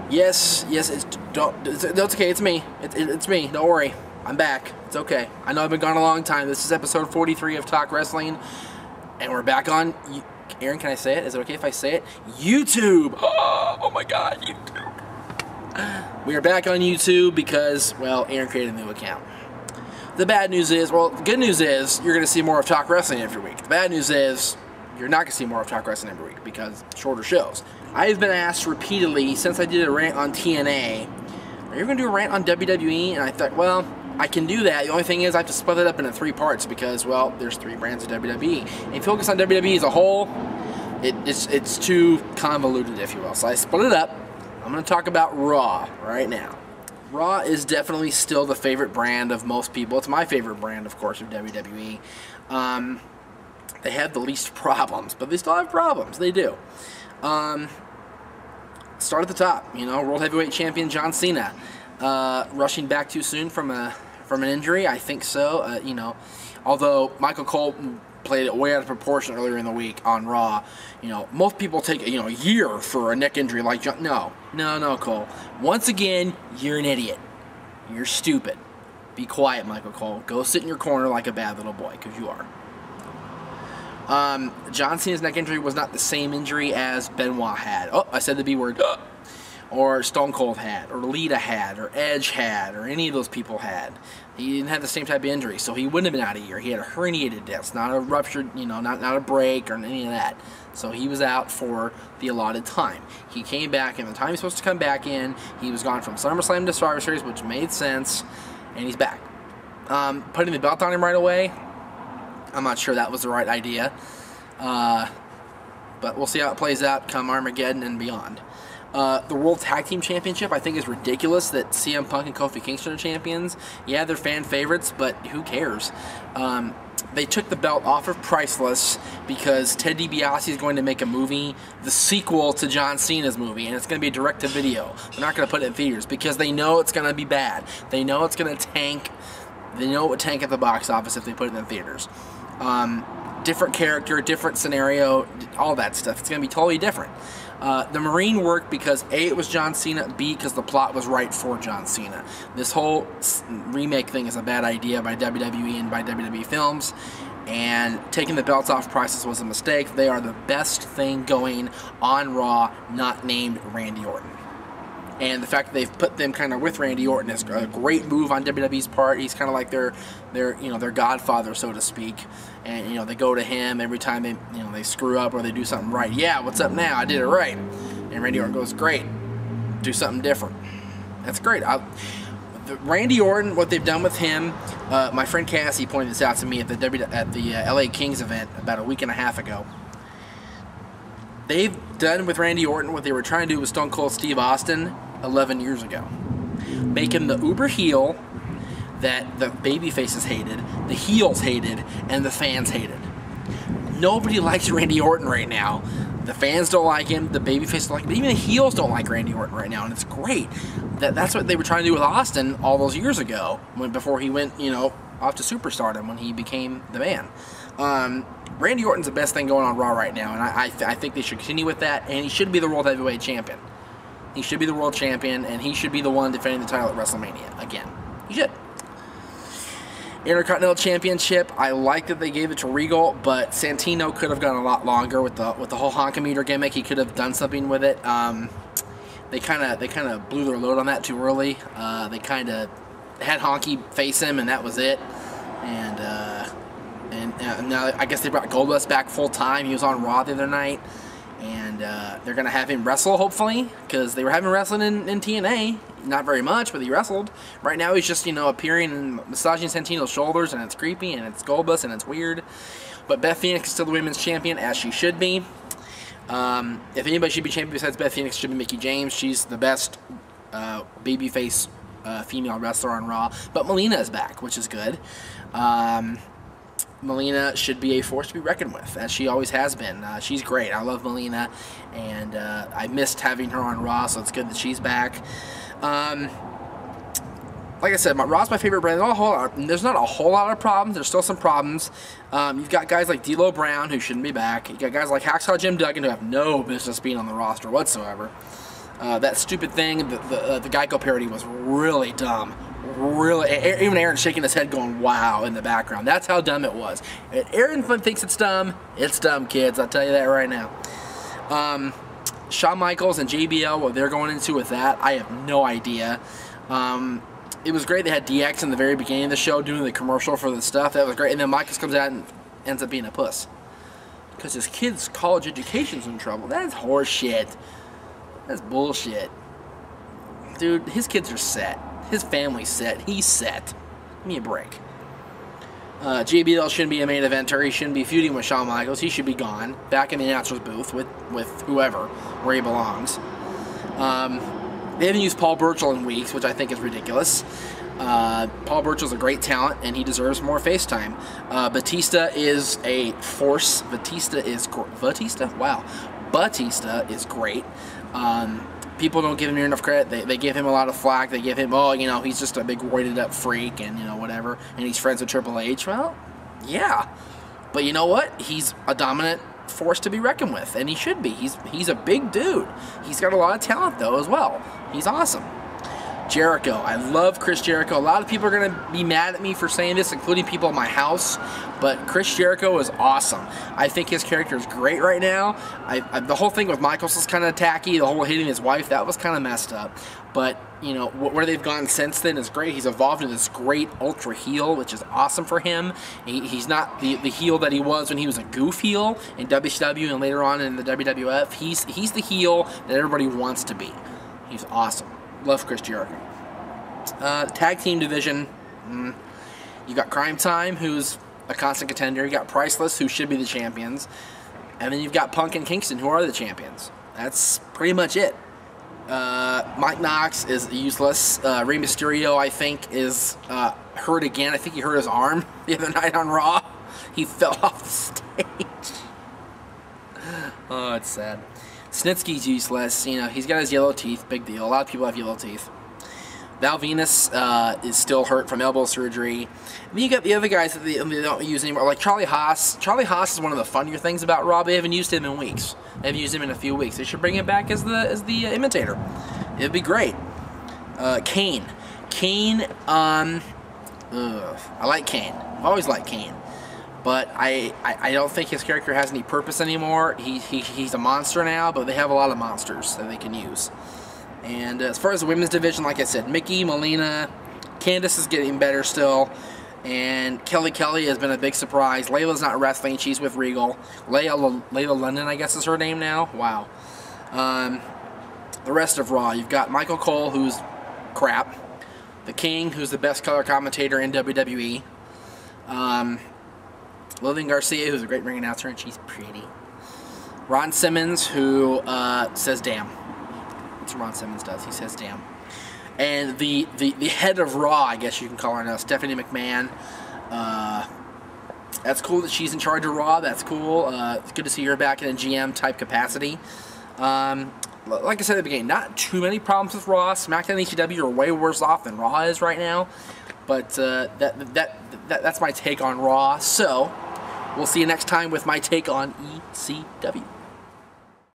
Yes, it's okay. It's me. It's me. Don't worry. I'm back. It's okay. I know I've been gone a long time. This is episode 43 of Talk Wrestling, and we're back on. Aaron, can I say it? Is it okay if I say it? YouTube. Oh my God, YouTube. We are back on YouTube because, well, Aaron created a new account. The bad news is, well, the good news is you're going to see more of Talk Wrestling every week. The bad news is you're not going to see more of Talk Wrestling every week because shorter shows. I've been asked repeatedly since I did a rant on TNA, are you going to do a rant on WWE? And I thought, well, I can do that. The only thing is I have to split it up into 3 parts because, well, there's 3 brands of WWE. And if you focus on WWE as a whole, it's too convoluted, if you will. So I split it up. I'm going to talk about Raw right now. Raw is definitely still the favorite brand of most people. It's my favorite brand, of course, of WWE. They have the least problems, but they still have problems. They do. Start at the top. You know, World Heavyweight Champion John Cena rushing back too soon from an injury. I think so. You know, although Michael Cole played it way out of proportion earlier in the week on Raw. You know, most people take a year for a neck injury like John. No, Cole. Once again, you're an idiot. You're stupid. Be quiet, Michael Cole. Go sit in your corner like a bad little boy, because you are. John Cena's neck injury was not the same injury as Benoit had. Oh, I said the B word. Or Stone Cold had, or Lita had, or Edge had, or any of those people had. He didn't have the same type of injury, so he wouldn't have been out a year. He had a herniated disc, not a ruptured, not a break or any of that. So he was out for the allotted time. He came back, and the time he's supposed to come back in, he was gone from SummerSlam to Survivor Series, which made sense, and he's back. Putting the belt on him right away, I'm not sure that was the right idea. But we'll see how it plays out come Armageddon and beyond. The World Tag Team Championship, I think, is ridiculous that CM Punk and Kofi Kingston are champions. Yeah, they're fan favorites, but who cares? They took the belt off of Priceless because Ted DiBiase is going to make a movie, the sequel to John Cena's movie, and it's going to be a direct-to-video. They're not going to put it in theaters because they know it's going to be bad. They know it's going to tank. They know it would tank at the box office if they put it in theaters. Different character, different scenario, all that stuff. It's going to be totally different. The Marine worked because A, it was John Cena, B, because the plot was right for John Cena. This whole remake thing is a bad idea by WWE and by WWE Films, and taking the belts off Priceless was a mistake. They are the best thing going on Raw, not named Randy Orton. And the fact that they've put them kind of with Randy Orton is a great move on WWE's part. He's kind of like their godfather, so to speak. And they go to him every time they screw up or they do something right. Yeah, what's up now? I did it right. And Randy Orton goes, great. Do something different. That's great. Randy Orton, what they've done with him, my friend Cassie pointed this out to me at the LA Kings event about a week and a half ago. They've done with Randy Orton what they were trying to do with Stone Cold Steve Austin 11 years ago. Make him the uber heel that the baby faces hated, the heels hated, and the fans hated. Nobody likes Randy Orton right now. The fans don't like him, the baby faces don't like him, even the heels don't like Randy Orton right now, and it's great. That's what they were trying to do with Austin all those years ago, before he went, off to superstardom when he became the man. Randy Orton's the best thing going on Raw right now, and I think they should continue with that, and he should be the World Heavyweight Champion. He should be the World Champion, and he should be the one defending the title at WrestleMania again. He should. Intercontinental Championship, I like that they gave it to Regal, but Santino could have gone a lot longer with the whole honkometer gimmick. He could have done something with it. They kind of blew their load on that too early. They kind of had Honky face him, and that was it. And now I guess they brought Goldust back full time. He was on Raw the other night, and they're gonna have him wrestle hopefully, because they were having wrestling in TNA. Not very much, but he wrestled. Right now he's just appearing and massaging Santino's shoulders, and it's creepy, and it's Goldust, and it's weird. But Beth Phoenix is still the women's champion, as she should be. If anybody should be champion besides Beth Phoenix, it should be Mickie James. She's the best babyface female wrestler on Raw. But Melina is back, which is good. Melina should be a force to be reckoned with, as she always has been. She's great. I love Melina, and I missed having her on Raw, so it's good that she's back. Like I said, Raw's my favorite brand. There's not a whole lot of problems. There's still some problems. You've got guys like D'Lo Brown, who shouldn't be back. You've got guys like Hacksaw Jim Duggan, who have no business being on the roster whatsoever. That stupid thing, the Geico parody was really dumb. Really, even Aaron's shaking his head going, wow, in the background. That's how dumb it was. Aaron thinks it's dumb, kids. I'll tell you that right now. Shawn Michaels and JBL, what they're going into with that, I have no idea. It was great they had DX in the very beginning of the show doing the commercial for the stuff. That was great. And then Michaels comes out and ends up being a puss. Because his kid's college education's in trouble. That's horse shit. That's bullshit. Dude, his kids are set. His family's set. He's set. Give me a break. JBL shouldn't be a main eventer. He shouldn't be feuding with Shawn Michaels. He should be gone. Back in the announcer's booth with whoever, where he belongs. They haven't used Paul Burchill in weeks, which I think is ridiculous. Paul Burchill's a great talent, and he deserves more face time. Batista is a force. Batista is great. People don't give him enough credit. They give him a lot of flack. They give him, oh, you know, he's just a big roided up freak and, you know, whatever. And he's friends with Triple H. Well, yeah. But you know what? He's a dominant force to be reckoned with, and he should be. He's a big dude. He's got a lot of talent, though, as well. He's awesome. Jericho. I love Chris Jericho. A lot of people are going to be mad at me for saying this, including people at my house, but Chris Jericho is awesome. I think his character is great right now. The whole thing with Michaels was kind of tacky. The whole hitting his wife, that was kind of messed up. But, you know, where they've gone since then is great. He's evolved into this great ultra heel, which is awesome for him. He's not the heel that he was when he was a goof heel in WCW and later on in the WWF. He's the heel that everybody wants to be. He's awesome. Love Chris Jericho. Tag team division, you got Crime Time, who's a constant contender. You got Priceless, who should be the champions. And then you've got Punk and Kingston, who are the champions. That's pretty much it. Mike Knox is useless. Rey Mysterio, I think, is hurt again. I think he hurt his arm the other night on Raw. He fell off the stage. Oh, it's sad. Snitsky's useless. You know, he's got his yellow teeth. Big deal. A lot of people have yellow teeth. Val Venus is still hurt from elbow surgery. And then you got the other guys that they don't use anymore, like Charlie Haas. Charlie Haas is one of the funnier things about Raw. They haven't used him in weeks. They haven't used him in a few weeks. They should bring him back as the imitator. It'd be great. Kane. Kane. I like Kane. I've always liked Kane. But I don't think his character has any purpose anymore. He's a monster now, but they have a lot of monsters that they can use. And as far as the women's division, like I said, Mickey, Melina, Candice is getting better still, and Kelly has been a big surprise. Layla's not wrestling; she's with Regal. Layla London, I guess, is her name now. Wow. The rest of Raw, you've got Michael Cole, who's crap. The King, who's the best color commentator in WWE. Lillian Garcia, who's a great ring announcer, and she's pretty. Ron Simmons, who says damn. That's what Ron Simmons does. He says damn. And the head of Raw, I guess you can call her now, Stephanie McMahon. That's cool that she's in charge of Raw. That's cool. It's good to see her back in a GM-type capacity. Like I said at the beginning, not too many problems with Raw. SmackDown and ECW are way worse off than Raw is right now. But that's my take on Raw. So, we'll see you next time with my take on ECW.